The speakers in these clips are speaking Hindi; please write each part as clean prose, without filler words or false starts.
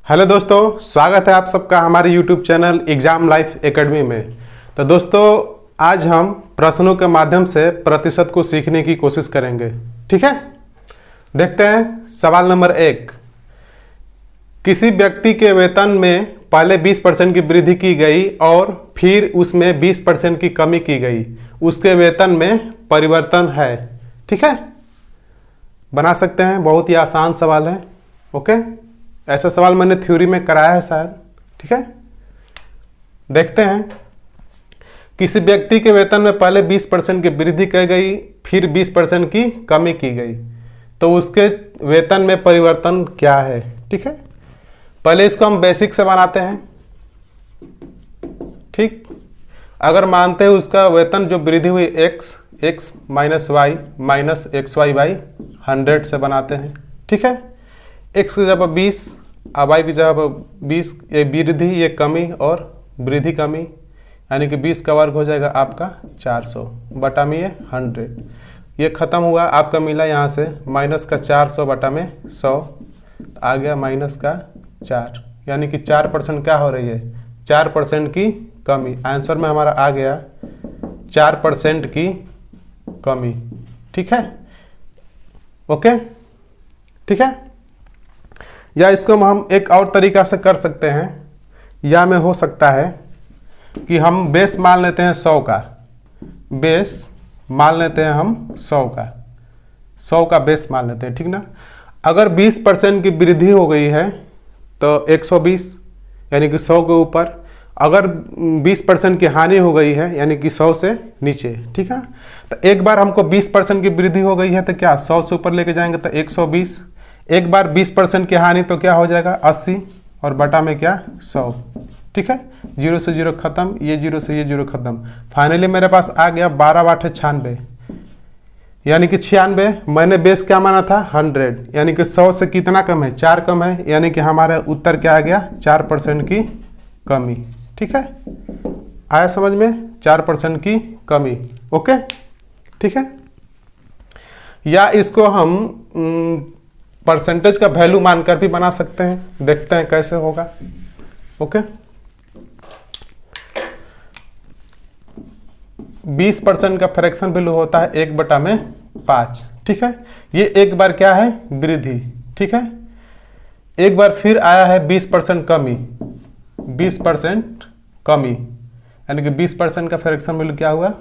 हेलो दोस्तों, स्वागत है आप सबका हमारे YouTube channel exam life academy में। तो दोस्तों, आज हम प्रश्नों के माध्यम से प्रतिशत को सीखने की कोशिश करेंगे। ठीक है, देखते हैं सवाल नंबर 1। किसी व्यक्ति के वेतन में पहले 20% की वृद्धि की गई और फिर उसमें 20% की कमी की गई, उसके वेतन में परिवर्तन है। ठीक है, बना सकते हैं, बहुत ही आसान सवाल है। ओके, ऐसा सवाल मैंने थ्योरी में कराया है शायद। ठीक है, देखते हैं। किसी व्यक्ति के वेतन में पहले 20% की वृद्धि की गई, फिर 20% की कमी की गई, तो उसके वेतन में परिवर्तन क्या है। ठीक है, पहले इसको हम बेसिक से बनाते हैं। ठीक, अगर मानते हैं उसका वेतन जो वृद्धि हुई x minus Y minus X Y by 100 से बनाते हैं। ठीक है, x की जगह 20 और y की जगह 20, ये वृद्धि ये कमी और वृद्धि कमी, यानी कि 20 का वर्ग हो जाएगा आपका 400 बटा में ये 100। ये खत्म हुआ, आपका मिला यहाँ से माइनस का 400 बटा में 100, आ गया माइनस का 4, यानी कि 4% क्या हो रही है, 4% की कमी। आंसर में हमारा आ गया 4% की कमी। ठीक है, ओके, ठीक है। या इसको हम एक और तरीका से कर सकते हैं, या में हो सकता है कि हम बेस मान लेते हैं 100 का, बेस मान लेते हैं हम 100 का बेस मान लेते हैं। ठीक ना, अगर 20% की वृद्धि हो गई है तो 120, यानी कि 100 के ऊपर। अगर 20% की हानि हो गई है, यानी कि 100 से नीचे। ठीक है, तो एक बार हमको 20% की वृद्धि हो गई है तो क्या 100 से ऊपर लेके जाएंगे तो 120। एक बार 20% की हानि तो क्या हो जाएगा 80 और बटा में क्या 100। ठीक है, 0 से 0 खत्म, ये 0 से ये 0 खत्म। फाइनली मेरे पास आ गया 12×8 = 96, यानी कि 96। मैंने बेस क्या माना था 100, यानी कि 100 से कितना कम है, 4 कम है, यानी कि हमारा उत्तर क्या आ गया 4% की कमी। ठीक है, आया समझ में, 4% की कमी। ओके, ठीक है। या इसको हम परसेंटेज का वैल्यू मानकर भी बना सकते हैं, देखते हैं कैसे होगा। ओके, 20% का फ्रैक्शन वैल्यू होता है 1/5। ठीक है, ये एक बार क्या है वृद्धि। ठीक है, एक बार फिर आया है 20% कमी, 20% कमी, यानी कि 20% का फ्रैक्शन वैल्यू क्या हुआ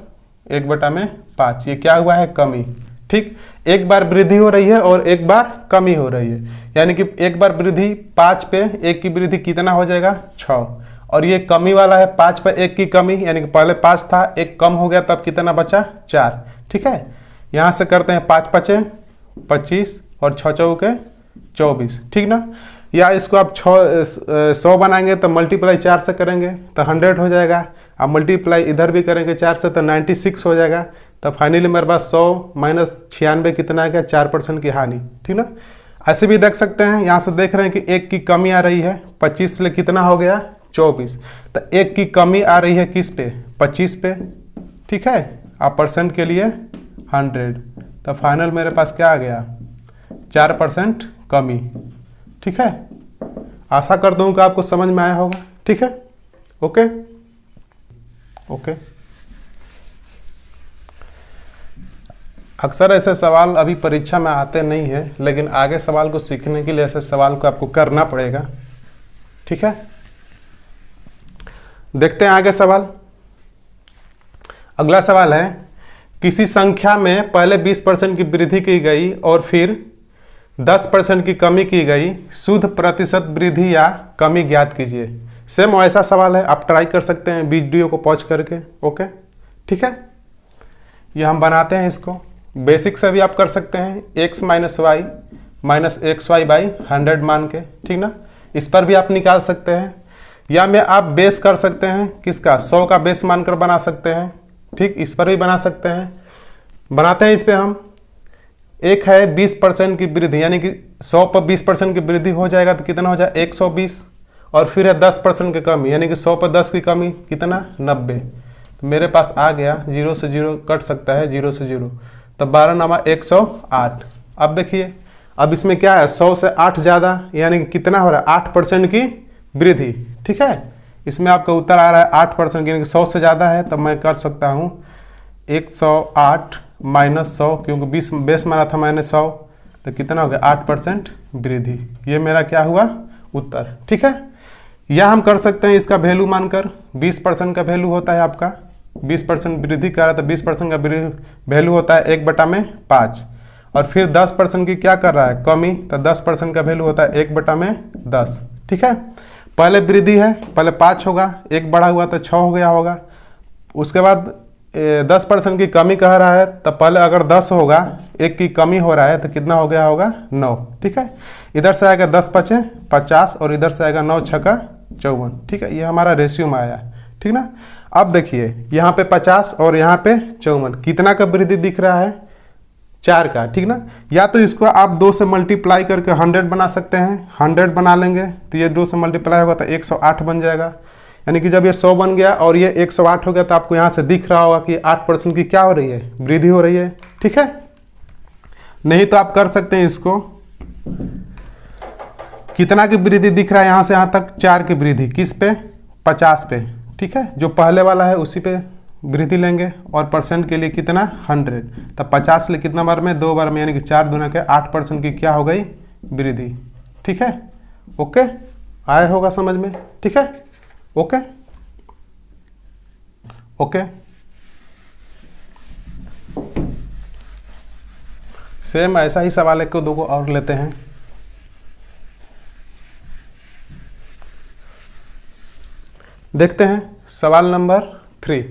1/5। ये क्या हुआ है कमी। ठीक, एक बार वृद्धि हो रही है और एक बार कमी हो रही है, यानी कि एक बार वृद्धि 5 पे 1 की वृद्धि कितना हो जाएगा 6, और ये कमी वाला है 5 पे 1 की कमी, यानी कि पहले 5 था, 1 कम हो गया, तब कितना बचा 4। ठीक है, यहाँ से करते हैं 5 × 5 = 25 और 6 × 4 = 24। ठीक ना, या इसको आप 100 बनाएंगे तो मल्टीप्लाई 4 से करेंगे तो 100 हो जाएगा, अब मल्टीप्लाई इधर भी करेंगे 4 से तो 96 हो जाएगा। तो फाइनली मेरे पास 100 माइनस 96 कितना आ गया 4% की हानि। ठीक ना, ऐसे भी देख सकते हैं, यहाँ से देख रहे हैं कि 1 की कमी आ रही है 25 से कितना हो गया 24, तो 1 की कमी आ रही है किस पे 25 पे। ठीक है, आप परसेंट के लिए 100, तो फाइनल मेरे पास क्या आ गया 4% कमी। ठीक है, आशा करता हूँ कि आपको समझ में आया होगा। ठीक है, ओके ओके। अक्सर ऐसे सवाल अभी परीक्षा में आते नहीं है, लेकिन आगे सवाल को सीखने के लिए ऐसे सवाल को आपको करना पड़ेगा। ठीक है, देखते हैं आगे सवाल। अगला सवाल है, किसी संख्या में पहले 20% की वृद्धि की गई और फिर 10% की कमी की गई, शुद्ध प्रतिशत वृद्धि या कमी ज्ञात कीजिए। सेम ऐसा सवाल है, आप ट्राई कर सकते हैं वीडियो को पॉज करके। ओके, ठीक है, ये हम बनाते हैं, इसको बेसिक से भी आप कर सकते हैं, x minus Y minus X Y by 100 मान के। ठीक ना, इस पर भी आप निकाल सकते हैं, या में आप बेस कर सकते हैं किसका 100 का बेस मानकर बना सकते हैं। ठीक, इस पर भी बना सकते हैं, बनाते हैं। इस पे हम एक है 20% की वृद्धि, यानी कि 100 पर 20% की वृद्धि हो जाएगा तो कितना हो जाए 120, और फिर है 10% की कमी, यानी कि 100 पर 10 की कमी कितना 90। तो मेरे पास आ गया 0 से 0 कट सकता है, 0 से 0, तो 12 × 108। अब देखिए अब इसमें क्या है, 100 से 8 ज़्यादा, यानी कि कितना हो रहा है, 8% की वृद्धि। ठीक है, इसमें आपका उत्तर आ रहा है 8%, यानी कि 100 से ज़्यादा है, तब मैं कर सकता हूँ 108 माइनस 100, क्योंकि 20 बेस मारा था मैंने 100, तो कितना हो गया, 8% वृद्धि। ये मेरा क्या हुआ, उत्तर। ठीक है, या हम कर सकते हैं इसका वैल्यू मानकर, 20% का वैल्यू होता है आपका, 20% वृद्धि कर रहा है तो 20% का वैल्यू होता है 1/5, और फिर 10% की क्या कर रहा है, कमी, तो 10% का वैल्यू होता है 1/10। ठीक है, पहले वृद्धि है, पहले 5 होगा, 1 बढ़ा हुआ तो 6 हो गया होगा, उसके बाद 10% की कमी कह रहा है, तब पहले अगर 10 होगा, 1 की कमी हो रहा है तो कितना हो गया होगा, 9। ठीक है, इधर से आएगा 10 5 50, और इधर से आएगा 9 6 54। ठीक है, ये हमारा रेशियो में आया। ठीक ना, अब देखिए यहाँ पे 50 और यहाँ पे 54, कितना का वृद्धि दिख रहा है, 4 का। ठीक ना, या तो इसको आप 2 से मल्टीप्लाई करके 100 बना सकते हैं, 100 बना लेंगे तो ये 2 से मल्टीप्लाई होगा तो 108 बन जाएगा, यानी कि जब ये 100 बन गया और ये 108 हो गया तो आपको यहाँ से दिख रहा होगा कि 8% की क्या हो रही है, वृद्धि हो रही है। ठीक है, नहीं तो आप कर सकते हैं इसको, कितना की वृद्धि दिख रहा है यहाँ से यहाँ तक, 4 की वृद्धि, किस पे, 50 पे। ठीक है, जो पहले वाला है उसी पे वृद्धि लेंगे, और परसेंट के लिए कितना, 100, तब 50 ले कितना बार में, 2 बार में, यानी कि 4 दूना के 8% की क्या हो गई, वृद्धि। ठीक है, ओके, आया होगा समझ में। ठीक है, ओके ओके, सेम ऐसा ही सवाल एक को दो को और लेते हैं। देखते हैं सवाल नंबर 3।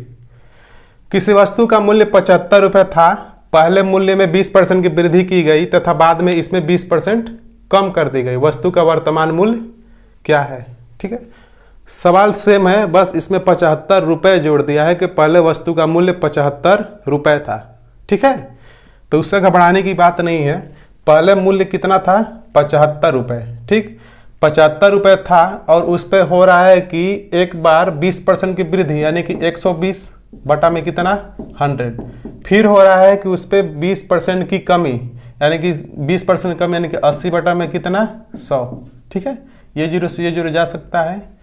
किसी वस्तु का मूल्य 75 रुपये था, पहले मूल्य में 20% की वृद्धि की गई तथा बाद में इसमें 20% कम कर दी गई, वस्तु का वर्तमान मूल्य क्या है। ठीक है, सवाल सेम है, बस इसमें 75 रुपये जोड़ दिया है कि पहले वस्तु का मूल्य 75 रुपये था। ठीक है, तो उससे घबराने की बात नहीं है, पहले मूल्य कितना था, 75 रुपये। ठीक, 75 रुपये था और उस पर हो रहा है कि एक बार 20% की वृद्धि, यानी कि 120 बटा में कितना, 100, फिर हो रहा है कि उस पर 20% की कमी, यानी कि 20% कम, यानी कि 80 बटा में कितना, 100। ठीक है, ये जीरो से ये जीरो जा सकता है,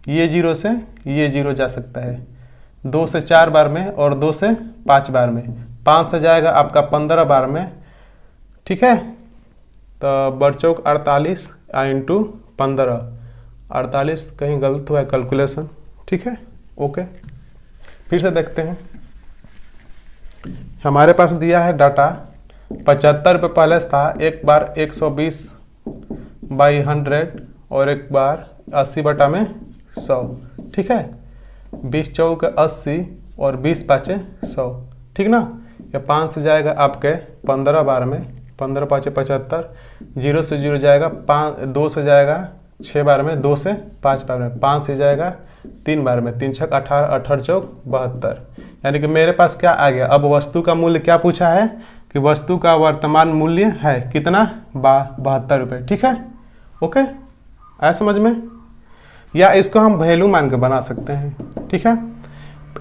ये जीरो से ये जीरो जा सकता है, 2 से 4 बार में और 2 से 5 बार में, 5 से जाएगा आपका 15 बार में। ठीक है, तो बरचौक 48 इंटू 15, 48 कहीं गलत हुआ है कैलकुलेशन। ठीक है, ओके, फिर से देखते हैं, हमारे पास दिया है डाटा 75 रुपये पहले था, एक बार 120/100 और एक बार 80 बटा में 100। ठीक है, 20 चौक 80 और 20 5 100। ठीक ना, ये 5 से जाएगा आपके 15 बार में, 15 5 75, 0 से 0 जाएगा 5, 2 से जाएगा 6 बार में, 2 से 5 बार में, 5 से जाएगा 3 बार में, 3 6 18, 18 चौक 72, यानी कि मेरे पास क्या आ गया। अब वस्तु का मूल्य क्या पूछा है कि वस्तु का वर्तमान मूल्य है कितना, 72 रुपये। ठीक है, ओके, आया समझ में। या इसको हम वैल्यू मान के बना सकते हैं। ठीक है,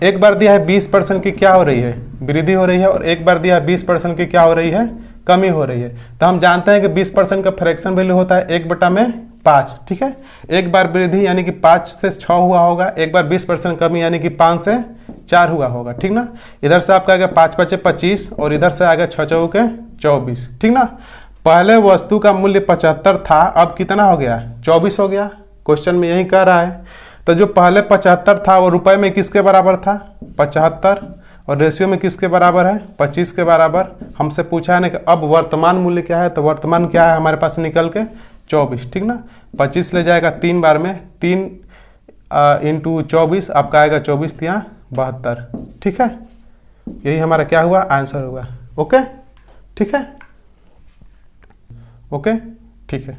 एक बार दिया है 20% की क्या हो रही है, वृद्धि हो रही है, और एक बार दिया है 20% की क्या हो रही है, कमी हो रही है। तो हम जानते हैं कि 20% का फ्रैक्शन वैल्यू होता है 1/5। ठीक है, एक बार वृद्धि यानी कि 5 से 6 हुआ होगा, एक बार 20% कमी यानी कि 5 से 4 हुआ होगा। ठीक ना, इधर से आपका आएगा 5 5 25 और इधर से आएगा 6 चौके 24। ठीक ना, पहले वस्तु का मूल्य 75 था, अब कितना हो गया, 24 हो गया। क्वेश्चन में यही कह रहा है। तो जो पहले 75 था वो रुपए में किसके बराबर था, 75, और रेशियो में किसके बराबर है, 25 के बराबर। हमसे पूछा है ना कि अब वर्तमान मूल्य क्या है, तो वर्तमान क्या है हमारे पास निकल के 24। ठीक ना, 25 ले जाएगा 3 बार में, 3 इंटू 24 आपका आएगा 24 या 72। ठीक है, यही हमारा क्या हुआ, आंसर हुआ। ओके, ठीक है, ओके, ठीक है।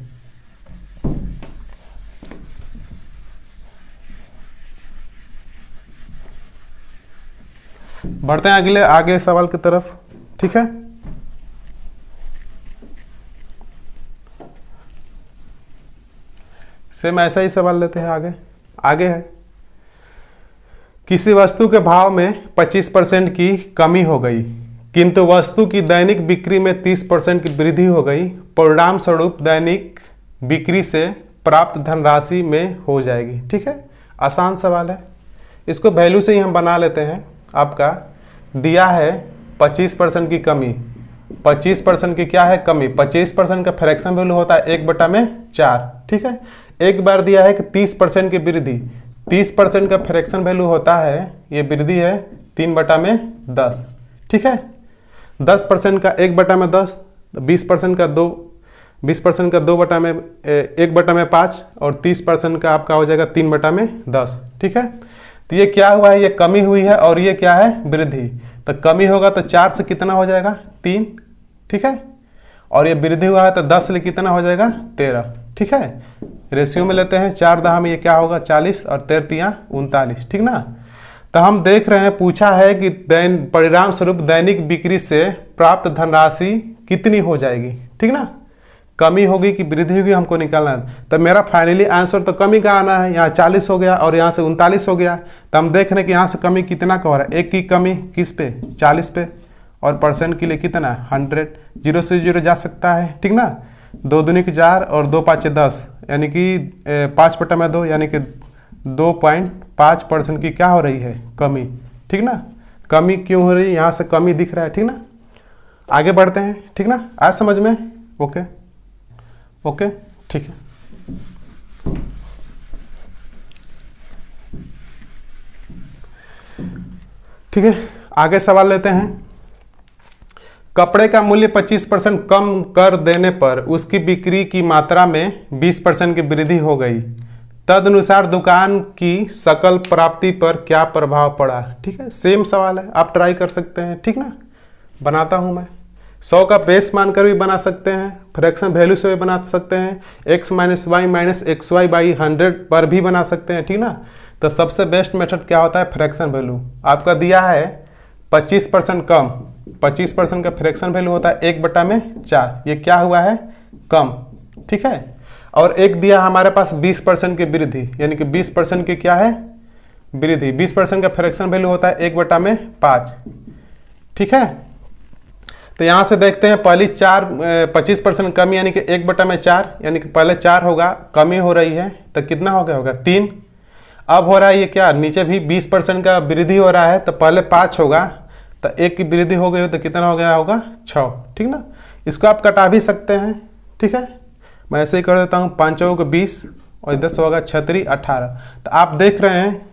बढ़ते हैं आगे सवाल की तरफ। ठीक है, सेम ऐसा ही सवाल लेते हैं आगे है, किसी वस्तु के भाव में 25% की कमी हो गई, किंतु वस्तु की दैनिक बिक्री में 30% की वृद्धि हो गई, परिणाम स्वरूप दैनिक बिक्री से प्राप्त धनराशि में हो जाएगी। ठीक है, आसान सवाल है, इसको वैल्यू से ही हम बना लेते हैं। आपका दिया है 25% की कमी, 25% की क्या है कमी, 25% का फ्रैक्शन वैल्यू होता है 1/4। ठीक है, एक बार दिया है कि 30% की वृद्धि, 30% का फ्रैक्शन वैल्यू होता है, ये वृद्धि है 3/10। ठीक है, 10% का 1/10, 20% का 2, 20% का 1/5 और 30% का आपका हो जाएगा 3/10। ठीक है, तो ये क्या हुआ है, ये कमी हुई है और ये क्या है वृद्धि। तो कमी होगा तो 4 से कितना हो जाएगा 3। ठीक है, और ये वृद्धि हुआ है तो 10 से कितना हो जाएगा 13। ठीक है, रेशियो में लेते हैं, 4 दहा में ये क्या होगा 40 और 13 39। ठीक ना, तो हम देख रहे हैं, पूछा है कि परिणाम स्वरूप दैनिक बिक्री से प्राप्त धनराशि कितनी हो जाएगी। ठीक ना, कमी होगी कि वृद्धि होगी हमको निकालना है। तो मेरा फाइनली आंसर तो कमी का आना है, यहाँ 40 हो गया और यहाँ से 39 हो गया। तो हम देख रहे हैं कि यहाँ से कमी कितना का हो रहा है, एक की कमी किस पे 40 पे, और परसेंट के लिए कितना 100, 0 से 0 जा सकता है। ठीक ना, 2 दूनी 4 और 2 5 10, यानी कि 5/2, यानी कि 2.5% की क्या हो रही है कमी। ठीक ना, कमी क्यों हो रही है, यहाँ से कमी दिख रहा है। ठीक ना, आगे बढ़ते हैं। ठीक ना, आज समझ में, ओके ओके, ठीक है। ठीक है, आगे सवाल लेते हैं। कपड़े का मूल्य 25% कम कर देने पर उसकी बिक्री की मात्रा में 20% की वृद्धि हो गई, तदनुसार दुकान की सकल प्राप्ति पर क्या प्रभाव पड़ा। ठीक है, सेम सवाल है, आप ट्राई कर सकते हैं। ठीक ना, बनाता हूं मैं, 100 का बेस मानकर भी बना सकते हैं, फ्रैक्शन वैल्यू से भी बना सकते हैं, x - y - xy 100 पर भी बना सकते हैं। ठीक ना, तो सबसे बेस्ट मेथड क्या होता है, फ्रैक्शन वैल्यू। आपका दिया है 25% कम, 25% का फ्रैक्शन वैल्यू होता है 1/4, ये क्या हुआ है कम। ठीक है, और एक दिया हमारे पास 20% की वृद्धि, यानी कि 20% की क्या है वृद्धि, 20% का फ्रैक्शन वैल्यू होता है 1/5। ठीक है, तो यहां से देखते हैं, पहली 25% कमी यानी कि 1/4, यानी कि पहले 4 होगा, कमी हो रही है तो कितना हो गया होगा 3। अब हो रहा है ये क्या, नीचे भी 20% का वृद्धि हो रहा है, तो पहले 5 होगा, तो 1 की वृद्धि हो गई हो तो कितना हो गया होगा 6। ठीक ना, इसको आप कटा भी सकते हैं। ठीक है, मैं ऐसे ही कर देता हूँ, 5 को 20 और 10 होगा 36 18। तो आप देख रहे हैं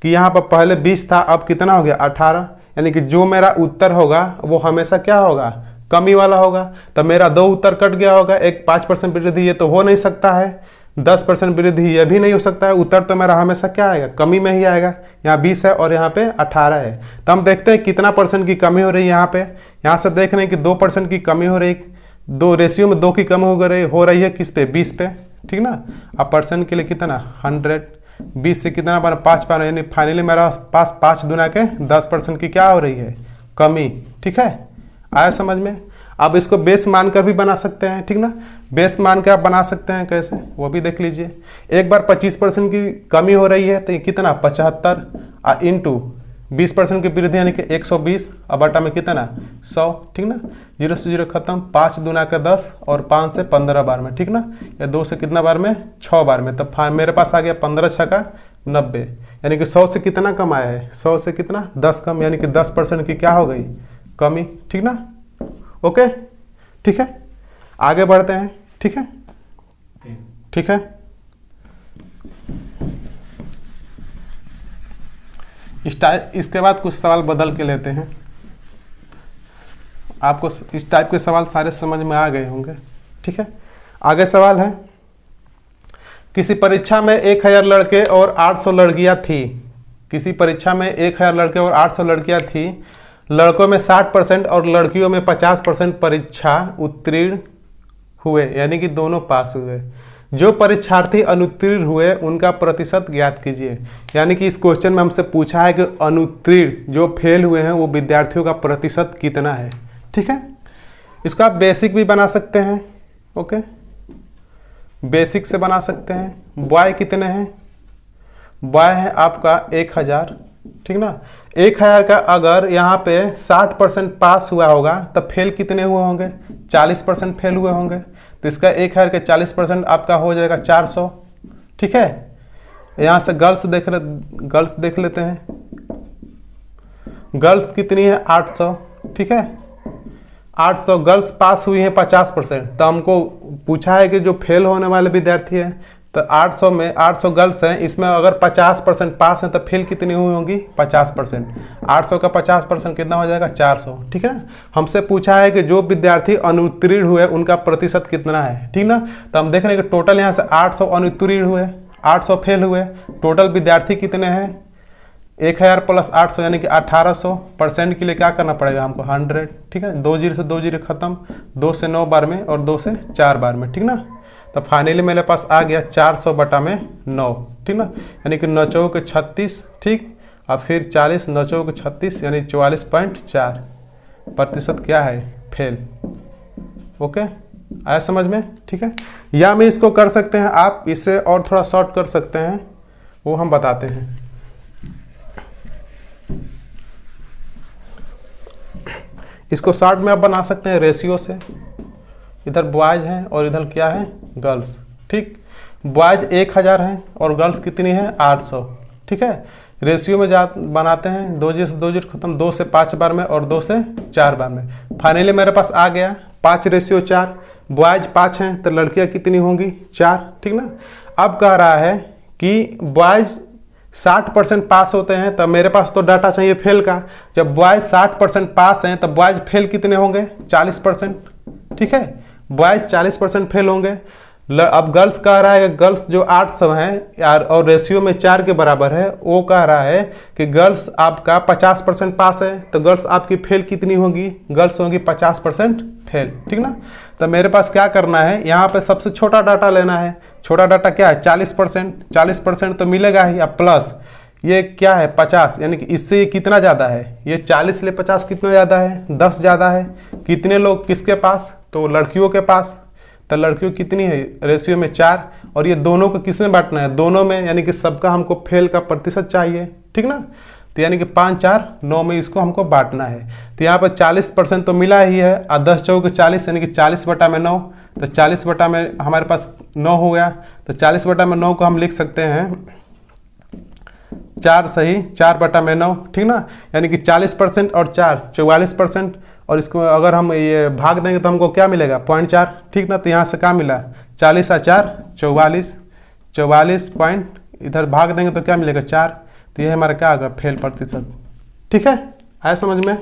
कि यहाँ पर पहले 20 था, अब कितना हो गया 18, यानी कि जो मेरा उत्तर होगा वो हमेशा क्या होगा कमी वाला होगा। तो मेरा 2 उत्तर कट गया होगा, एक 5% वृद्धि ये तो हो नहीं सकता है, 10% वृद्धि ये भी नहीं हो सकता है, उत्तर तो मेरा हमेशा क्या आएगा कमी में ही आएगा। यहाँ 20 है और यहाँ पे 18 है, तो हम देखते हैं कितना % की कमी हो रही है। यहाँ पे यहाँ से देख रहे हैं कि 2% की कमी हो रही, 2 रेशियो में 2 की कमी हो रही है किस पे 20 पे। ठीक ना, अब परसेंट के लिए कितना 100, 20 से कितना बना 5 पाना, यानी फाइनली मेरा पास 5 दूना के 10% की क्या हो रही है कमी। ठीक है, आया समझ में। अब इसको बेस मानकर भी बना सकते हैं। ठीक ना, बेस मान के आप बना सकते हैं, कैसे वो भी देख लीजिए। एक बार 25% की कमी हो रही है तो ये कितना 75 इंटू 20% की वृद्धि यानी कि 120, अब बटा में कितना 100। ठीक ना, 0 से 0 खत्म, 5 दूना का 10 और 5 से 15 बार में। ठीक ना, या 2 से कितना बार में 6 बार में, तब मेरे पास आ गया 15 6 का 90, यानी कि 100 से कितना कम आया है 100 से कितना 10 कम, यानी कि 10% की क्या हो गई कमी। ठीक ना, ओके, ठीक है, आगे बढ़ते हैं। ठीक है, ठीक है, इसके बाद कुछ सवाल बदल के लेते हैं। आपको इस टाइप के सवाल सारे समझ में आ गए होंगे। ठीक है, आगे सवाल है, किसी परीक्षा में 1000 लड़के और 800 लड़कियां थी। किसी परीक्षा में 1000 लड़के और 800 लड़कियां थी, लड़कों में 60% और लड़कियों में 50% परीक्षा उत्तीर्ण हुए, यानी कि दोनों पास हुए। जो परीक्षार्थी अनुत्तीर्ण हुए उनका प्रतिशत ज्ञात कीजिए। यानी कि इस क्वेश्चन में हमसे पूछा है कि अनुत्तीर्ण जो फेल हुए हैं वो विद्यार्थियों का प्रतिशत कितना है। ठीक है, इसको आप बेसिक भी बना सकते हैं। ओके, बेसिक से बना सकते हैं। बॉय कितने हैं, बॉय है आपका 1000। ठीक ना, 1000 का अगर यहाँ पे 60% पास हुआ होगा तब फेल कितने हुए होंगे? 40% फेल हुए होंगे। तो इसका 1000 के 40% आपका हो जाएगा 400। ठीक है, यहाँ से गर्ल्स देख लेते हैं। गर्ल्स कितनी है? 800। ठीक है, 800 गर्ल्स पास हुई हैं 50%। तो हमको पूछा है कि जो फेल होने वाले विद्यार्थी हैं, तो 800 में 800 गर्ल्स हैं, इसमें अगर 50% पास हैं तो फेल कितनी हुई होंगी? 50%। 800 का 50% कितना हो जाएगा? 400। ठीक है ना। हमसे पूछा है कि जो विद्यार्थी अनुत्तीर्ण हुए उनका प्रतिशत कितना है। ठीक ना। तो हम देख रहे हैं कि टोटल यहाँ से 800 अनुत्तीर्ण हुए, 800 फेल हुए। टोटल विद्यार्थी कितने हैं? 1000 प्लस 800 यानी कि 1800%। के लिए क्या करना पड़ेगा हमको? 100। ठीक है, 2 जीरो से 2 जीरो खत्म, 2 से 9 बार में और 2 से 4 बार में। ठीक ना। तो फाइनली मेरे पास आ गया 400/9। ठीक ना, यानी कि 9 चौक 36। ठीक, और फिर 40 9 चौक 36 यानी 44.4% क्या है? फेल। ओके, आया समझ में? ठीक है, या मैं इसको कर सकते हैं, आप इसे और थोड़ा शॉर्ट कर सकते हैं, वो हम बताते हैं। इसको शॉर्ट में आप बना सकते हैं रेशियो से। इधर बॉयज हैं और इधर क्या है? गर्ल्स। ठीक, बॉयज 1000 हैं और गर्ल्स कितनी है? 800। ठीक है, रेशियो में बनाते हैं, 2 जीरो से 2 जीरो खत्म, 2 से 5 बार में और 2 से 4 बार में। फाइनली मेरे पास आ गया 5:4। बॉयज 5 हैं तो लड़कियां कितनी होंगी? 4। ठीक ना। अब कह रहा है कि बॉयज 60% पास होते हैं, तब मेरे पास तो डाटा चाहिए फेल का। जब बॉयज 60% पास हैं तब बॉयज फेल कितने होंगे? 40%। ठीक है, बॉयज 40% फेल होंगे। अब गर्ल्स कह रहा है कि गर्ल्स जो 800 हैं यार और रेशियो में 4 के बराबर है, वो कह रहा है कि गर्ल्स आपका 50% पास है, तो गर्ल्स आपकी फेल कितनी होगी? गर्ल्स होंगी 50% फेल। ठीक ना। तो मेरे पास क्या करना है, यहाँ पे सबसे छोटा डाटा लेना है। छोटा डाटा क्या है? 40%। 40% तो मिलेगा ही, अब प्लस ये क्या है? 50, यानी कि इससे ये कितना ज़्यादा है? ये 40 ले 50 कितना ज़्यादा है? 10 ज़्यादा है। कितने लोग किसके पास? तो लड़कियों के पास। तो लड़कियों कितनी है? रेशियो में 4। और ये दोनों को किस में बांटना है? दोनों में, यानी कि सबका हमको फेल का प्रतिशत चाहिए। ठीक ना। तो यानी कि 5 4 9 में इसको हमको बांटना है। तो यहाँ पर 40% तो मिला ही है, और 10 चौक 40 यानी कि 40/9। तो 40 में हमारे पास 9 हो गया। तो 40/9 को हम लिख सकते हैं 4 सही 4/9। ठीक ना, यानी कि 40% और 4 44%। और इसको अगर हम ये भाग देंगे तो हमको क्या मिलेगा? 0.4। ठीक ना। तो यहाँ से क्या मिला? 40 और 4 44। 44 पॉइंट इधर भाग देंगे तो क्या मिलेगा? 4। तो ये हमारा क्या होगा? फेल प्रतिशत। ठीक है, आया समझ में?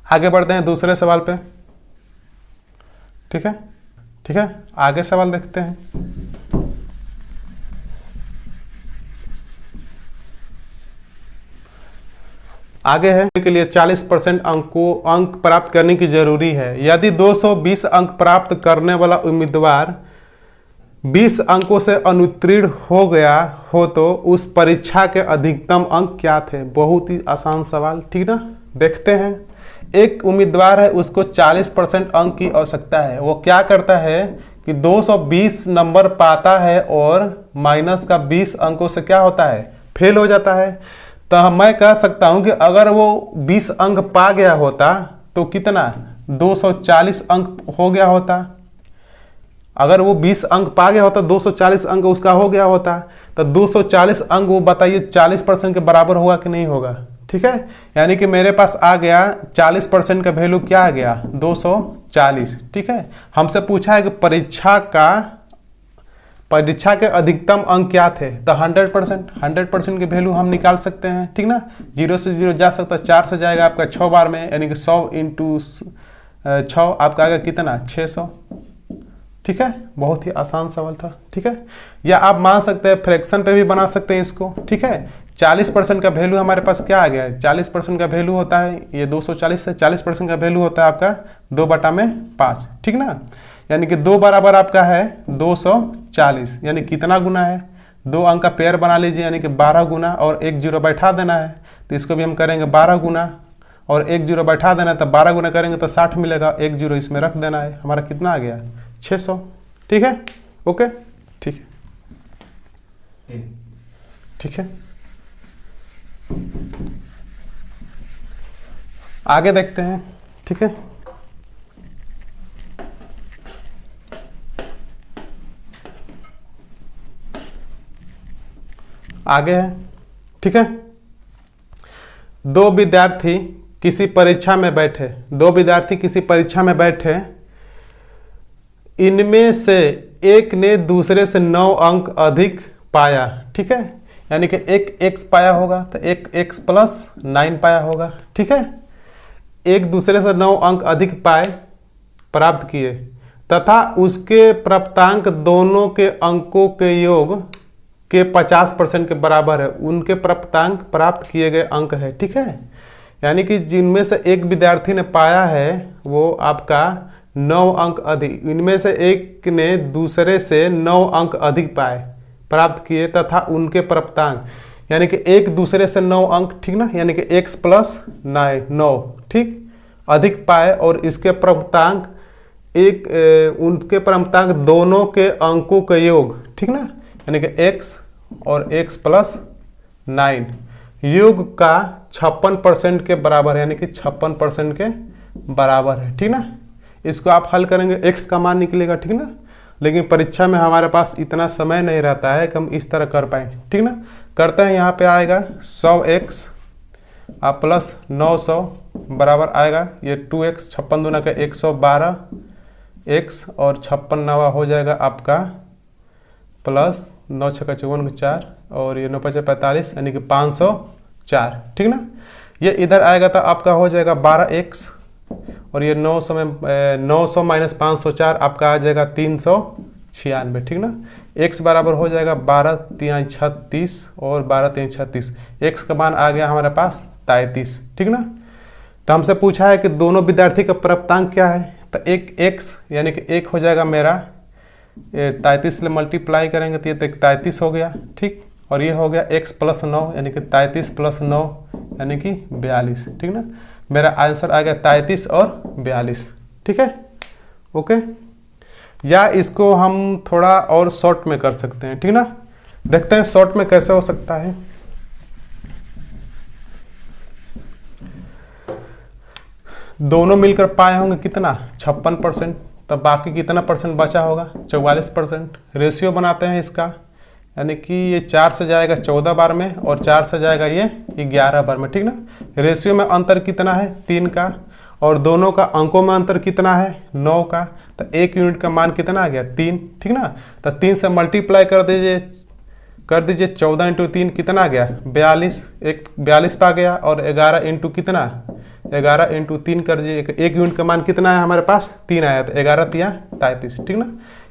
आगे बढ़ते हैं दूसरे सवाल पे। ठीक है, ठीक है, आगे सवाल देखते हैं। आगे है के लिए 40% अंक प्राप्त करने की जरूरी है। यदि 220 अंक प्राप्त करने वाला उम्मीदवार 20 अंकों से अनुत्तीर्ण हो गया हो तो उस परीक्षा के अधिकतम अंक क्या थे? बहुत ही आसान सवाल। ठीक ना, देखते हैं। एक उम्मीदवार है, उसको 40% अंक की आवश्यकता है। वो क्या करता है कि 220 नंबर पाता है और माइनस का 20 अंकों से क्या होता है? फेल हो जाता है। तो मैं कह सकता हूं कि अगर वो 20 अंक पा गया होता तो कितना? 240 अंक हो गया होता। अगर वो 20 अंक पा गया होता, 240 अंक उसका हो गया होता, तो 240 अंक वो बताइए 40% के बराबर होगा कि नहीं होगा? ठीक है, यानी कि मेरे पास आ गया 40% का वैल्यू क्या आ गया? 240। ठीक है, हमसे पूछा है कि परीक्षा के अधिकतम अंक क्या थे? तो 100% के वैल्यू हम निकाल सकते हैं। ठीक ना, 0 से 0 जा सकता है, 4 से जाएगा आपका 6 बार में, यानी कि 100 × 6 आपका आएगा कितना? 600। ठीक है, बहुत ही आसान सवाल था। ठीक है, या आप मान सकते हैं फ्रैक्शन पे भी बना सकते हैं इसको। ठीक है, 40% का वैल्यू हमारे पास क्या आ गया है? 40% का वैल्यू होता है ये 240 है। 40% का वैल्यू होता है आपका 2/5। ठीक ना, यानी कि 2 बराबर आपका है 240, यानी कितना गुना है? 2 अंक का पेयर बना लीजिए, यानी कि 12 गुना, और 1 0 बैठा देना है। तो इसको भी हम करेंगे 12 गुना और 1 0 बैठा देना है, तो 12 गुना करेंगे तो 60 मिलेगा। 1 0 इसमें रख देना है, हमारा कितना आ गया? 600। ठीक है, ओके, ठीक है, ठीक है। आगे देखते हैं, ठीक है। आगे है, ठीक है। दो विद्यार्थी किसी परीक्षा में बैठे, इनमें से एक ने दूसरे से 9 अंक अधिक पाया, ठीक है। यानी कि एक x पाया होगा तो एक x प्लस 9 पाया होगा, ठीक है। एक दूसरे से 9 अंक अधिक प्राप्त किए तथा उसके प्राप्तांक दोनों के अंकों के योग के 50% के बराबर है। उनके प्राप्तांक प्राप्त किए गए अंक है, ठीक है। यानी कि जिनमें से एक विद्यार्थी ने पाया है वो आपका 9 अंक अधिक, इनमें से एक ने दूसरे से 9 अंक अधिक प्राप्त किए तथा उनके प्राप्तांक, यानी कि एक दूसरे से 9 अंक, ठीक ना, यानी कि x प्लस 9, ठीक, अधिक पाए और इसके प्राप्तांक उनके प्राप्तांक दोनों के अंकों के योग, ठीक ना, यानी कि x और x प्लस 9 योग का 56% के बराबर है, यानी कि 56% के बराबर है, ठीक ना। इसको आप हल करेंगे x का मान निकलेगा, ठीक ना। लेकिन परीक्षा में हमारे पास इतना समय नहीं रहता है कि हम इस तरह कर पाए, ठीक ना। करते हैं, यहाँ पे आएगा 100x आप प्लस 900 बराबर आएगा ये 2x, 56 दूना का 112x और 56 नवा हो जाएगा आपका प्लस 9 छक्का 54 4 और ये 9 5 45 यानी कि 504, ठीक ना। ये इधर आएगा तो आपका हो जाएगा 12x और ये 900 माइनस 504 आपका आ जाएगा 396, ठीक ना। x बराबर हो जाएगा 12 3 36 और 12 3 36, x का मान आ गया हमारे पास 33, ठीक ना। तो हमसे पूछा है कि दोनों विद्यार्थी का प्राप्तांक क्या है, तो एक x यानी कि एक हो जाएगा मेरा 33 से मल्टीप्लाई करेंगे तो ये तो 33 हो गया, ठीक। और ये हो गया x प्लस 9 यानी कि 33 प्लस 9 यानी कि 42, ठीक ना। मेरा आंसर आ गया 33 और 42, ठीक है, ओके। या इसको हम थोड़ा और शॉर्ट में कर सकते हैं, ठीक ना। देखते हैं शॉर्ट में कैसे हो सकता है। दोनों मिलकर पाए होंगे कितना 56%, तब बाकी कितना परसेंट बचा होगा 44%। रेशियो बनाते हैं इसका, यानी कि ये 4 से जाएगा 14 बार में और 4 से जाएगा ये 11 बार में, ठीक ना। रेशियो में अंतर कितना है 3 का और दोनों का अंकों में अंतर कितना है 9 का, तो 1 यूनिट का मान कितना आ गया 3, ठीक ना। तो 3 से मल्टीप्लाई कर दीजिए 14 इंटू 3 कितना आ गया 42, एक 42 पा गया और 11 इंटू कितना 11 इंटू 3 कर दीजिए, 1 यूनिट का मान कितना है हमारे पास 3 आया, तो 11 3 33, ठीक ना।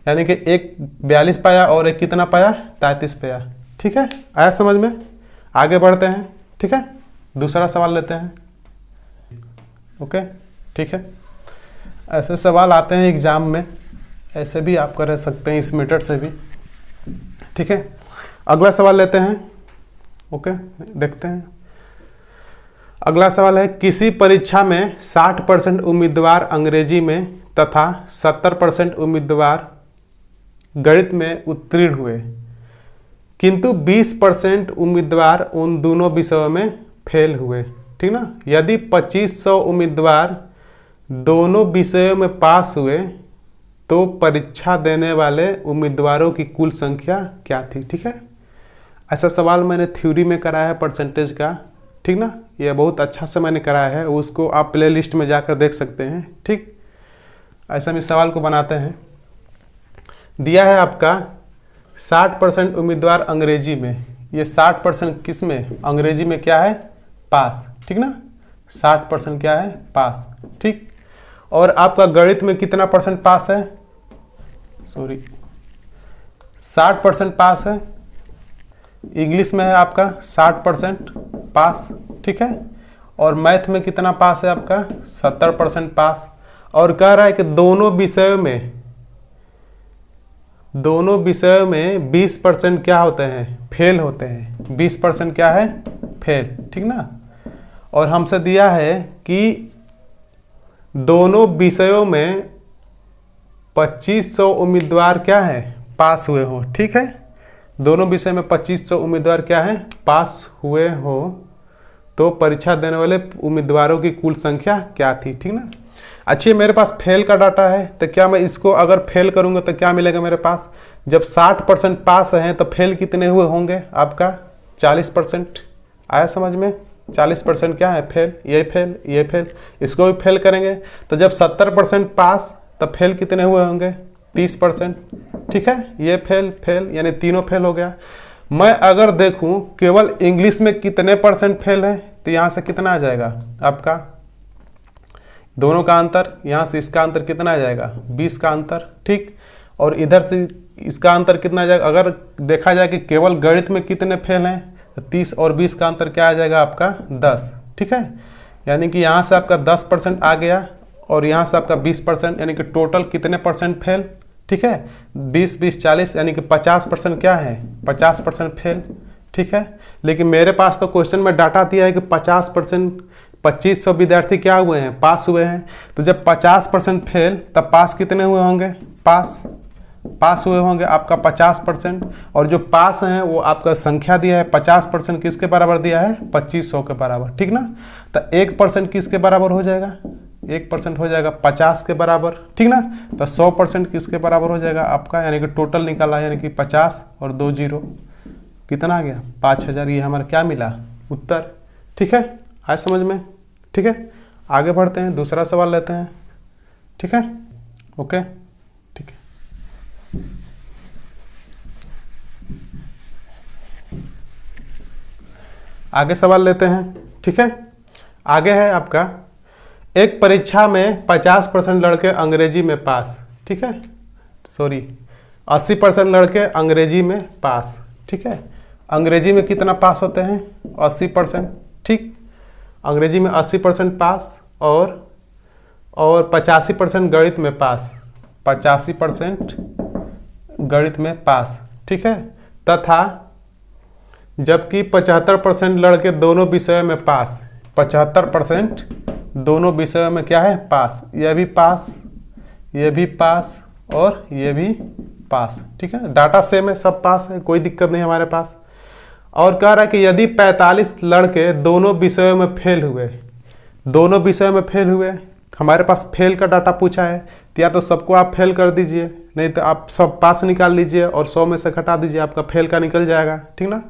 यानी कि एक 42 पाया और एक कितना पाया 33 पाया, ठीक है। आया समझ में। आगे बढ़ते हैं, ठीक है, दूसरा सवाल लेते हैं, ओके, ठीक है। ऐसे सवाल आते हैं एग्जाम में, ऐसे भी आप कर सकते हैं इस मेथड से भी, ठीक है। अगला सवाल लेते हैं, ओके, देखते हैं। अगला सवाल है किसी परीक्षा में 60% उम्मीदवार अंग्रेजी में तथा 70% उम्मीदवार गणित में उत्तीर्ण हुए, किंतु 20% उम्मीदवार उन दोनों विषयों में फेल हुए, ठीक ना। यदि 2500 उम्मीदवार दोनों विषयों में पास हुए तो परीक्षा देने वाले उम्मीदवारों की कुल संख्या क्या थी, ठीक है। ऐसा सवाल मैंने थ्योरी में कराया है परसेंटेज का, ठीक ना। ये बहुत अच्छा से मैंने कराया है, उसको आप प्ले लिस्ट में जाकर देख सकते हैं, ठीक। ऐसा भी सवाल को बनाते हैं। दिया है आपका 60% उम्मीदवार अंग्रेजी में, ये 60% किस में अंग्रेजी में क्या है पास, ठीक ना। 60% क्या है पास, ठीक। और आपका गणित में कितना परसेंट पास है, 60% पास है। इंग्लिश में है आपका 60% पास, ठीक है। और मैथ में कितना पास है आपका 70% पास। और कह रहा है कि दोनों विषयों में 20% क्या होते हैं फेल होते हैं, 20% क्या है फेल, ठीक ना। और हमसे दिया है कि दोनों विषयों में 2500 उम्मीदवार क्या है पास हुए हो, ठीक है। दोनों विषय में 2500 उम्मीदवार क्या है पास हुए हो, तो परीक्षा देने वाले उम्मीदवारों की कुल संख्या क्या थी, ठीक ना। अच्छी, मेरे पास फेल का डाटा है, तो क्या मैं इसको अगर फेल करूंगा तो क्या मिलेगा मेरे पास, जब 60% पास हैं तो फेल कितने हुए होंगे आपका 40%। आया समझ में, 40% क्या है फेल, ये फेल, ये फेल, इसको भी फेल करेंगे तो जब 70% पास तब फेल कितने हुए होंगे 30%, ठीक है। ये फेल फेल यानी तीनों फेल हो गया। मैं अगर देखूं केवल इंग्लिश में कितने % फेल है, तो यहाँ से कितना आ जाएगा आपका, दोनों का अंतर, यहाँ से इसका अंतर कितना आ जाएगा 20 का अंतर, ठीक। और इधर से इसका अंतर कितना आ जाएगा, अगर देखा जाए कि केवल गणित में कितने फेल हैं, तो 30 और 20 का अंतर क्या आ जाएगा आपका 10, ठीक है। यानी कि यहाँ से आपका 10% आ गया और यहाँ से आपका 20%, यानी कि टोटल कितने % फेल, ठीक है। 20 40 यानी कि 50% क्या है 50% फेल, ठीक है। लेकिन मेरे पास तो क्वेश्चन में डाटा दिया है कि 50%, 2500 विद्यार्थी क्या हुए हैं पास हुए हैं। तो जब 50% फेल तब पास कितने हुए होंगे, पास हुए होंगे आपका 50%। और जो पास हैं वो आपका संख्या दिया है 50% किसके बराबर दिया है 2500 के बराबर, ठीक ना। तो 1% किसके बराबर हो जाएगा, 1% हो जाएगा 50 के बराबर, ठीक ना। तो 100% किसके बराबर हो जाएगा आपका, यानी कि टोटल निकाला यानी कि 50 और 2 जीरो कितना आ गया 5000। ये हमारा क्या मिला उत्तर, ठीक है। आए समझ में, ठीक है। आगे बढ़ते हैं, दूसरा सवाल लेते हैं, ठीक है। ओके, ठीक है। आगे सवाल लेते हैं, ठीक है। आगे है आपका, एक परीक्षा में 50% लड़के अंग्रेजी में पास, ठीक है, सॉरी 80% लड़के अंग्रेजी में पास, ठीक है। अंग्रेजी में कितना पास होते हैं 80%, ठीक। अंग्रेजी में 80% पास और 85% गणित में पास, 85% गणित में पास, ठीक है। तथा जबकि 75% लड़के दोनों विषयों में पास, 75% दोनों विषयों में क्या है पास, ये भी पास, ये भी पास और ये भी पास, ठीक है। डाटा सेम है, सब पास है, कोई दिक्कत नहीं हमारे पास। और कह रहा है कि यदि 45 लड़के दोनों विषयों में फेल हुए, दोनों विषयों में फेल हुए, हमारे पास फेल का डाटा पूछा है, तो या तो सबको आप फेल कर दीजिए, नहीं तो आप सब पास निकाल लीजिए और 100 में से घटा दीजिए, आपका फेल का निकल जाएगा, ठीक ना।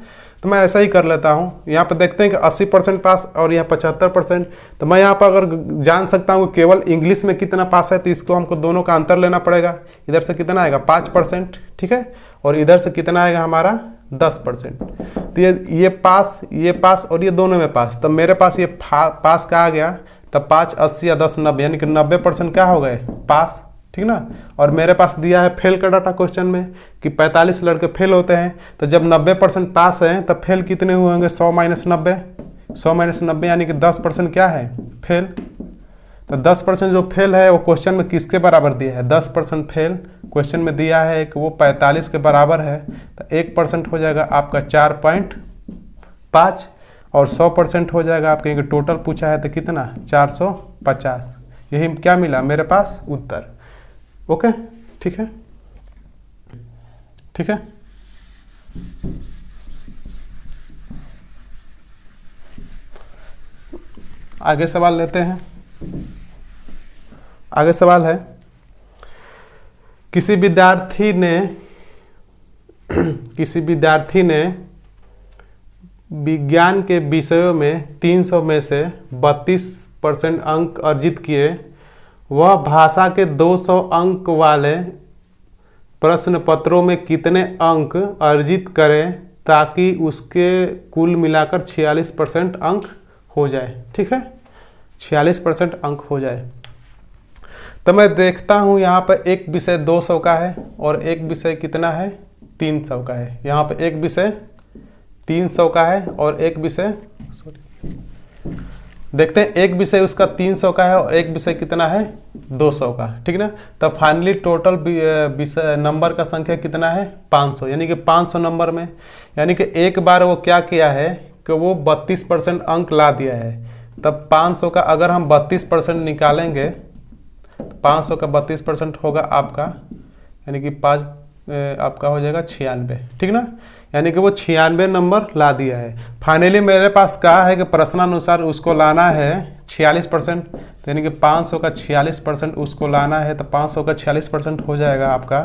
तो मैं ऐसा ही कर लेता हूँ। यहाँ पर देखते हैं कि 80% पास और यहाँ 75%। तो मैं यहाँ पर अगर जान सकता हूँ कि केवल इंग्लिश में कितना पास है, तो इसको हमको दोनों का अंतर लेना पड़ेगा। इधर से कितना आएगा 5%, ठीक है, और इधर से कितना आएगा हमारा 10%। तो ये पास और ये दोनों में पास, तब मेरे पास ये पास का आ गया, तब 5 80 या 10 90, यानी कि 90% क्या हो गए पास, ठीक ना। और मेरे पास दिया है फेल का डाटा क्वेश्चन में कि 45 लड़के फेल होते हैं, तो जब 90% पास हैं तब फेल कितने हुए होंगे 100 - 90, 100 - 90 यानी कि 10% क्या है फेल। तो 10% जो फेल है वो क्वेश्चन में किसके बराबर दिया है, 10% फेल क्वेश्चन में दिया है कि वो 45 के बराबर है, तो 1% हो जाएगा आपका 4.5 और 100% हो जाएगा आपके, टोटल पूछा है तो कितना 450। यही क्या मिला मेरे पास उत्तर। ओके, ठीक है, ठीक है। आगे सवाल लेते हैं। आगे सवाल है, किसी विद्यार्थी ने विज्ञान के विषयों में 300 में से 32% अंक अर्जित किए। वह भाषा के 200 अंक वाले प्रश्न पत्रों में कितने अंक अर्जित करें ताकि उसके कुल मिलाकर 46% अंक हो जाए, ठीक है, 46% अंक हो जाए। तो मैं देखता हूँ यहाँ पर एक विषय 200 का है और एक विषय कितना है 300 का है। यहाँ पर एक विषय 300 का है और एक विषय देखते हैं, एक विषय उसका 300 का है और एक विषय कितना है 200 का, ठीक ना। तब फाइनली टोटल विषय नंबर का संख्या कितना है 500, यानी कि 500 नंबर में, यानी कि एक बार वो क्या किया है कि वो 32% अंक ला दिया है। तब 500 का अगर हम 32% निकालेंगे, 500 का 32% होगा आपका, यानी कि 5 आपका हो जाएगा 96, ठीक ना। यानी कि वो 96 नंबर ला दिया है। फाइनली मेरे पास कहा है कि प्रश्नानुसार उसको लाना है 46%, तो यानी कि 500 का 46% उसको लाना है, तो 500 का 46% हो जाएगा आपका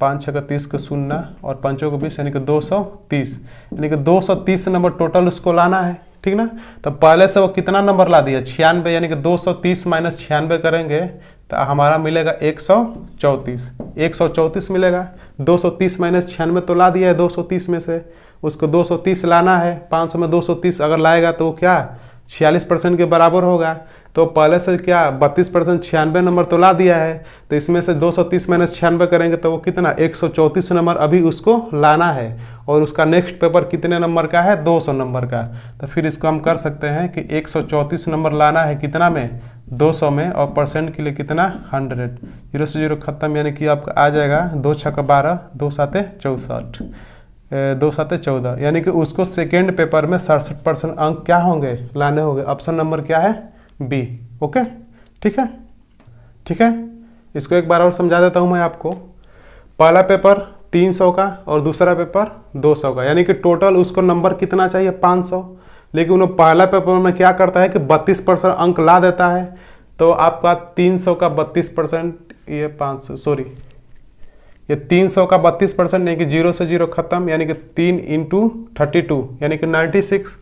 5 6 का 30 का 0 और 5 को 20 यानी कि 230, यानी कि 230 नंबर टोटल उसको लाना है। ठीक ना। तो पहले से वो कितना नंबर ला दिया 96, यानी कि 230 माइनस 96 करेंगे तो हमारा मिलेगा 134, 134 मिलेगा। 230 माइनस 96 तो ला दिया है 230 में से, उसको 230 लाना है। 500 में 230 अगर लाएगा तो क्या 46% के बराबर होगा। तो पहले से क्या 32% 96 नंबर तो ला दिया है, तो इसमें से 230 माइनस 96 करेंगे तो वो कितना 134 नंबर अभी उसको लाना है। और उसका नेक्स्ट पेपर कितने नंबर का है 200 नंबर का। तो फिर इसको हम कर सकते हैं कि 134 नंबर लाना है कितना में 200 में, और परसेंट के लिए कितना 100, 0 से 0 खत्म, यानी कि आपका आ जाएगा 2 6 का 12, 2 7 64, 2 7 14, यानी कि उसको सेकेंड पेपर में 67% अंक क्या होंगे लाने होंगे। ऑप्शन नंबर क्या है बी। ओके ठीक है, ठीक है। इसको एक बार और समझा देता हूं मैं आपको। पहला पेपर 300 का और दूसरा पेपर 200 का, यानी कि टोटल उसको नंबर कितना चाहिए 500, लेकिन वो पहला पेपर में क्या करता है कि 32% अंक ला देता है। तो आपका 300 का 32%, ये 500 सॉरी ये 300 का 32% यानी कि 0 से 0 खत्म, यानी कि 3 × 32 यानी कि 96।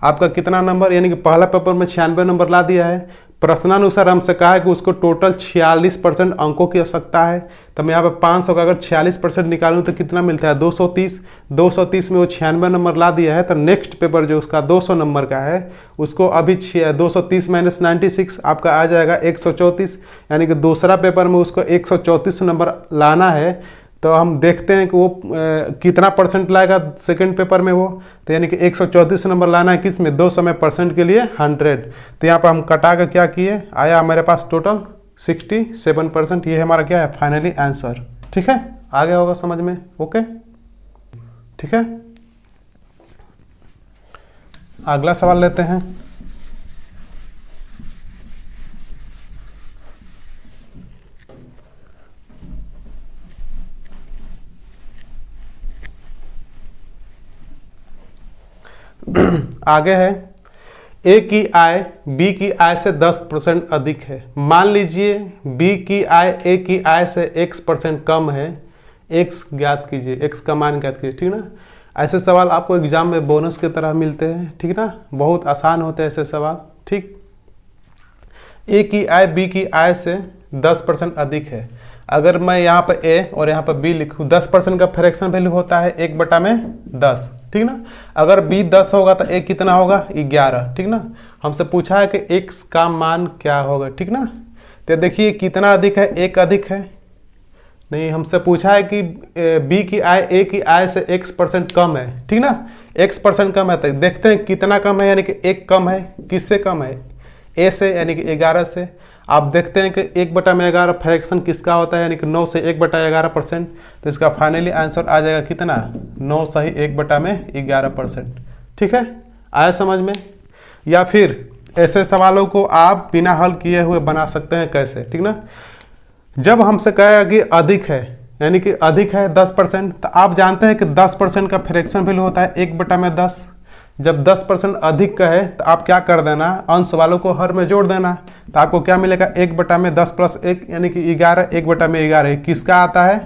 आपका कितना नंबर, यानी कि पहला पेपर में 96 नंबर ला दिया है। प्रश्नानुसार हमसे कहा है कि उसको टोटल 46% अंकों की आवश्यकता है। तो मैं यहाँ पे 500 का अगर 46% निकालूं तो कितना मिलता है 230। 230 में वो 96 नंबर ला दिया है, तो नेक्स्ट पेपर जो उसका 200 नंबर का है उसको अभी 230 माइनस 96 आपका आ जाएगा 134, यानी कि दूसरा पेपर में उसको 134 नंबर लाना है। तो हम देखते हैं कि वो कितना परसेंट लाएगा सेकंड पेपर में वो, तो यानी कि 134 नंबर लाना है किस में 200 में, परसेंट के लिए 100। तो यहाँ पर हम कटा कर क्या किए, आया हमारे पास टोटल 67%। ये हमारा क्या है फाइनली आंसर। ठीक है, आ गया होगा समझ में। ओके ठीक है, अगला सवाल लेते हैं। आगे है ए की आय बी की आय से 10% अधिक है। मान लीजिए बी की आय ए की आय से x% कम है। x ज्ञात कीजिए, x का मान ज्ञात कीजिए। ठीक ना। ऐसे सवाल आपको एग्जाम में बोनस की तरह मिलते हैं। ठीक ना, बहुत आसान होते हैं ऐसे सवाल। ठीक, ए की आय बी की आय से 10% अधिक है। अगर मैं यहाँ पर ए और यहाँ पर बी लिखूँ, 10% का फ्रैक्शन वैल्यू होता है 1/10। ठीक ना। अगर बी 10 होगा तो ए कितना होगा 11। ठीक ना। हमसे पूछा है कि x का मान क्या होगा। ठीक ना। तो देखिए कितना अधिक है, एक अधिक है नहीं, हमसे पूछा है कि बी की आय ए की आय से x% कम है। ठीक ना, x% कम है। तो देखते हैं कितना कम है, यानी कि एक कम है। किससे कम है, ए से, यानी कि 11 से। आप देखते हैं कि 1/11 फ्रैक्शन किसका होता है, यानी कि 9 से 1/11%। तो इसका फाइनली आंसर आ जाएगा कितना 9 सही 1/11%। ठीक है, आया समझ में। या फिर ऐसे सवालों को आप बिना हल किए हुए बना सकते हैं। कैसे, ठीक ना। जब हमसे कहेगा कि अधिक है, यानी कि अधिक है 10%, तो आप जानते हैं कि 10% का फ्रैक्शन वैल्यू होता है 1/10। जब 10% अधिक का है तो आप क्या कर देना, अंश वालों को हर में जोड़ देना। तो आपको क्या मिलेगा 1/10 + 1 यानी कि 11, 1/11 किसका आता है,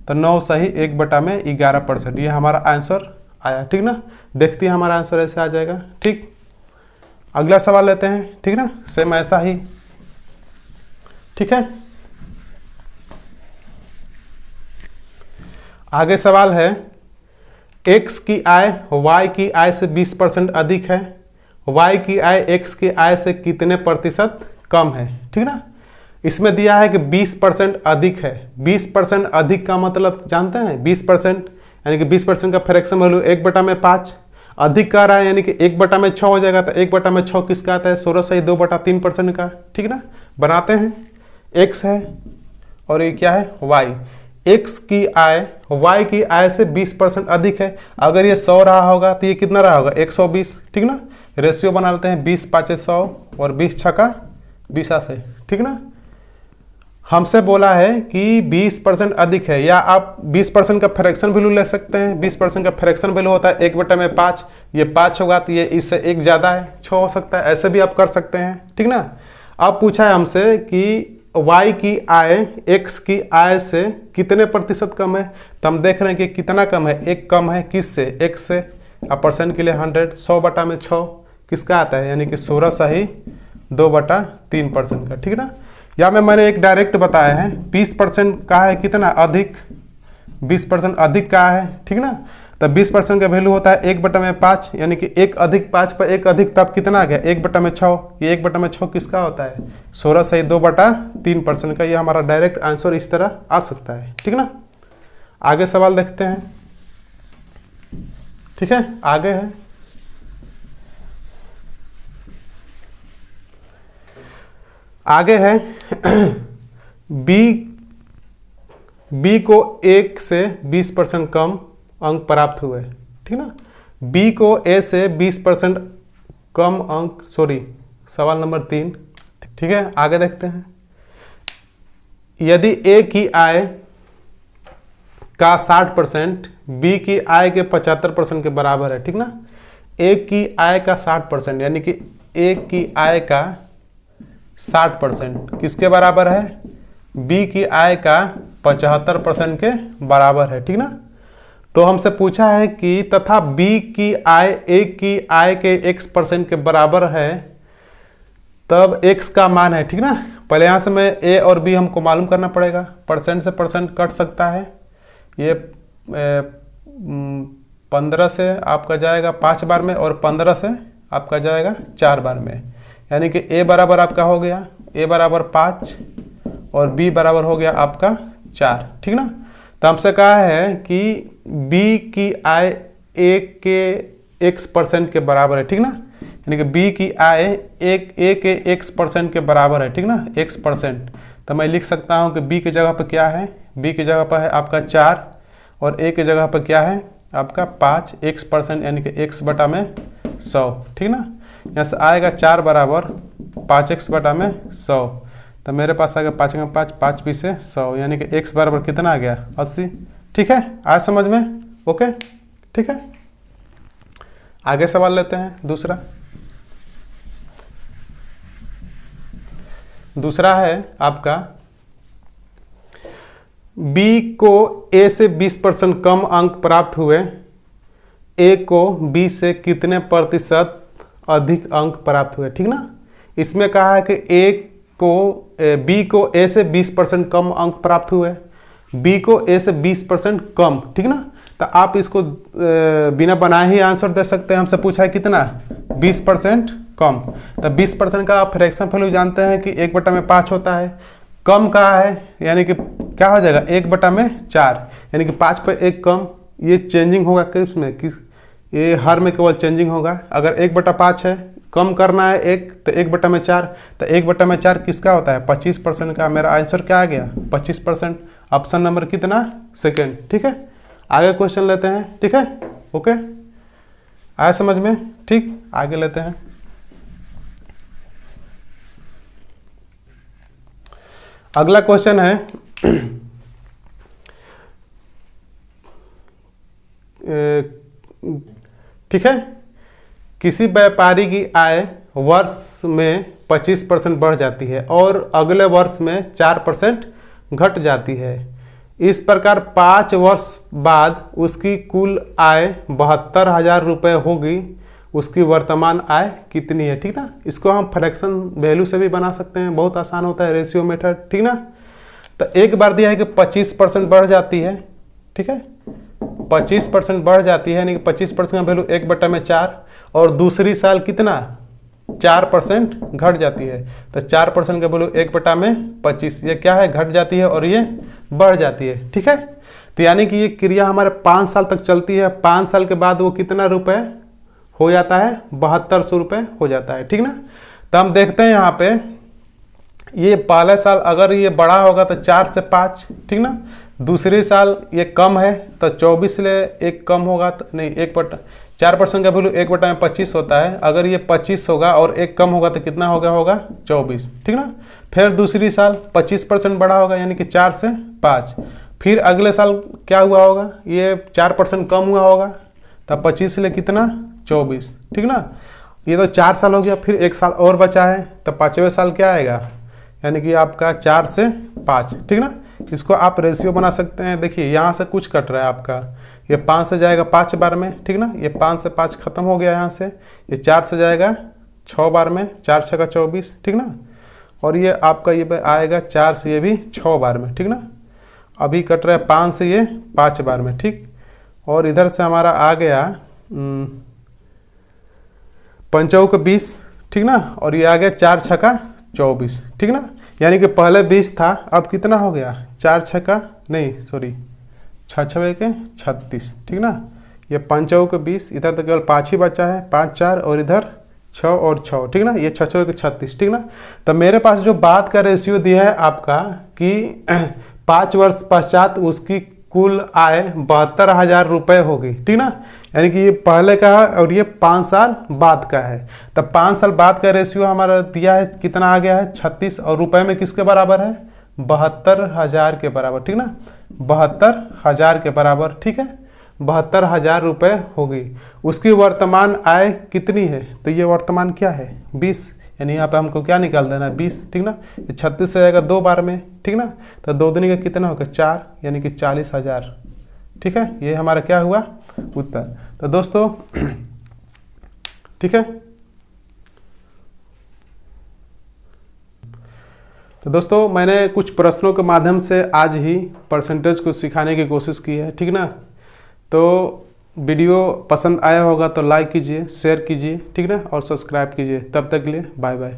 तो 9 सही 1/11%। ये हमारा आंसर आया। ठीक ना, देखते हैं हमारा आंसर ऐसे आ जाएगा। ठीक, अगला सवाल लेते हैं। ठीक ना, सेम ऐसा ही। ठीक है, आगे सवाल है x की आय y की आय से 20% अधिक है। y की आय x की आय से कितने प्रतिशत कम है। ठीक ना। इसमें दिया है कि 20% अधिक है। 20% अधिक का मतलब जानते हैं 20%, यानी कि 20% का फ्रैक्शन वैल्यू 1/5 अधिक कर रहा है, यानी कि 1/6 हो जाएगा। तो 1/6 किसका आता है 16 सही 2/3% का। ठीक ना, बनाते हैं। x है और ये क्या है y। x की आय y की आय से 20% अधिक है। अगर ये 100 रहा होगा तो ये कितना रहा होगा 120। ठीक ना, रेशियो बना लेते हैं 20 × 5 = 100 और 20 × 6 = 20 से। ठीक ना, हमसे बोला है कि 20% अधिक है, या आप 20% का फ्रैक्शन वैल्यू ले सकते हैं। 20% का फ्रैक्शन वैल्यू होता है 1/5, ये 5 होगा तो ये इससे 1 ज़्यादा है, 6 हो सकता है, ऐसे भी आप कर सकते हैं, ठीक ना। अब पूछा है हमसे कि y की आय x की आय से कितने प्रतिशत कम है, तो हम देख रहे हैं कि कितना कम है, 1 कम है, किससे, x से। अब परसेंट के लिए 100, 100/6 किसका आता है, यानी कि 16 सही 2/3% का, ठीक ना। या में मैंने एक डायरेक्ट बताया है 20% का है कितना अधिक, 20% अधिक का है, ठीक ना। तब 20% का वैल्यू होता है 1/5, यानी कि 1 अधिक 5 पर 1 अधिक तब कितना आ गया 1/6। ये 1/6 किसका होता है 16 सही 2/3% का। ये हमारा डायरेक्ट आंसर इस तरह आ सकता है, ठीक ना। आगे सवाल देखते हैं, ठीक है। आगे है बी को 1 से 20% कम अंक प्राप्त हुए, ठीक ना। बी को ए से 20% कम अंक, सवाल नंबर 3, ठीक है। आगे देखते हैं, यदि ए की आय का 60% बी की आय के 75% के बराबर है, ठीक ना। ए की आय का 60%, यानी कि ए की आय का 60% किसके बराबर है, बी की आय का 75% के बराबर है, ठीक ना। तो हमसे पूछा है कि तथा बी की आय ए की आय के x% के बराबर है, तब x का मान है, ठीक ना। पहले यहाँ से मैं ए और बी हमको मालूम करना पड़ेगा, परसेंट से परसेंट कट सकता है, ये 15 से आपका जाएगा 5 बार में और 15 से आपका जाएगा 4 बार में, यानी कि a बराबर आपका हो गया a बराबर 5 और b बराबर हो गया आपका 4, ठीक ना। तो हमसे कहा है कि b की आय a के x% के बराबर है, ठीक ना। यानी कि b की आय a के x% के बराबर है, ठीक ना, x%। तो मैं लिख सकता हूँ कि b की जगह पर क्या है, b की जगह पर है आपका 4 और a की जगह पर क्या है आपका 5 x%, यानी कि x/100, ठीक ना। यहाँ से आएगा 4 बराबर 5x/100, तो मेरे पास आ गया 5 में 5, 5 भी से 100, यानी कि x बराबर कितना आ गया 80, ठीक है। आज समझ में, ओके, ठीक है। आगे सवाल लेते हैं। दूसरा है आपका b को a से 20% कम अंक प्राप्त हुए, a को b से कितने प्रतिशत अधिक अंक प्राप्त हुए, ठीक ना। इसमें कहा है कि b को a से 20% कम अंक प्राप्त हुए, b को a से 20% कम, ठीक ना। तो आप इसको बिना बनाए ही आंसर दे सकते हैं। हमसे पूछा है कितना 20% कम, तो 20% का आप फ्रैक्शन वैल्यू जानते हैं कि 1/5 होता है, कम कहा है यानी कि क्या हो जाएगा 1/4, यानी कि 5 पर 1 कम, ये चेंजिंग होगा किसमें, ये हर में केवल चेंजिंग होगा। अगर 1/5 है, कम करना है 1, तो 1/4, तो 1/4 किसका होता है 25% का। मेरा आंसर क्या आ गया 25%, ऑप्शन नंबर कितना सेकेंड, ठीक है। आगे क्वेश्चन लेते हैं, ठीक है, ओके, आया समझ में, ठीक। आगे लेते हैं, अगला क्वेश्चन है ठीक है। किसी व्यापारी की आय वर्ष में 25% बढ़ जाती है और अगले वर्ष में 4% घट जाती है। इस प्रकार 5 वर्ष बाद उसकी कुल आय 72,000 रुपये होगी। उसकी वर्तमान आय कितनी है, ठीक ना। इसको हम फ्रैक्शन वैल्यू से भी बना सकते हैं, बहुत आसान होता है, रेशियो मेथड, ठीक ना। तो एक बार दिया है कि 25% बढ़ जाती है, ठीक है, 25% बढ़ जाती है, यानी कि 25% का वैल्यू 1/4, और दूसरी साल कितना 4% घट जाती है। तो 4% का वैल्यू 1/25, ये क्या है घट जाती है और ये बढ़ जाती है, ठीक है। तो यानी कि ये क्रिया हमारे 5 साल तक चलती है। 5 साल के बाद वो कितना रुपए हो जाता है 7200 रुपये हो जाता है, ठीक ना। तो हम देखते हैं यहाँ पे ये पहले साल अगर ये बड़ा होगा तो 4 से 5, ठीक ना। दूसरे साल ये कम है तो 24 ले 1 कम होगा तो नहीं 4% का वैल्यू 1/25 होता है। अगर ये 25 होगा और 1 कम होगा तो कितना हो गया होगा 24, ठीक ना। फिर दूसरी साल 25% बढ़ा होगा यानी कि 4 से 5। फिर अगले साल क्या हुआ होगा, ये 4% कम हुआ होगा, तब 25 से कितना 24, ठीक ना। ये तो 4 साल हो गया, फिर 1 साल और बचा है, तो 5वें साल क्या आएगा, यानी कि आपका 4 से 5, ठीक ना। इसको आप रेशियो बना सकते हैं। देखिए यहाँ से कुछ कट रहा है आपका, ये 5 से जाएगा 5 बार में, ठीक ना। ये 5 से 5 खत्म हो गया यहाँ से, ये 4 से जाएगा 6 बार में, 4 6 का 24, ठीक ना। और ये आपका ये आएगा 4 से ये भी 6 बार में, ठीक ना। अभी कट रहा है 5 से ये 5 बार में, ठीक। और इधर से हमारा आ गया 5 20, ठीक ना। और ये आ गया 4 6 का 24, ठीक ना। यानी कि पहले 20 था, अब कितना हो गया 4 6 का नहीं सॉरी 6 6 के 36, ठीक ना। ये 5 के 20, इधर तो केवल 5 ही बचा है, 5 4 और इधर 6 और 6, ठीक ना। ये 6 6 के 36, ठीक ना। तो मेरे पास जो बात का रेशियो दिया है आपका कि 5 वर्ष पश्चात उसकी कुल आय 72,000 रुपये होगी, ठीक ना। यानी कि ये पहले का है और ये 5 साल बाद का है। तब 5 साल बाद का रेशियो हमारा दिया है, कितना आ गया है 36, और रुपए में किसके बराबर है 72,000 के बराबर, ठीक ना। 72,000 के बराबर, ठीक है। 72,000 रुपये होगी। उसकी वर्तमान आय कितनी है, तो ये वर्तमान क्या है 20, यानी यहाँ पे हमको क्या निकाल देना है 20, ठीक ना। ये 36 से जाएगा 2 बार में, ठीक ना। तो 2 दूनी का कितना होगा 4, यानी कि 40,000, ठीक है। ये हमारा क्या हुआ उत्तर। तो दोस्तों ठीक है, तो दोस्तों मैंने कुछ प्रश्नों के माध्यम से आज ही परसेंटेज को सिखाने की कोशिश की है, ठीक ना। तो वीडियो पसंद आया होगा तो लाइक कीजिए, शेयर कीजिए, ठीक ना, और सब्सक्राइब कीजिए। तब तक के लिए बाय बाय।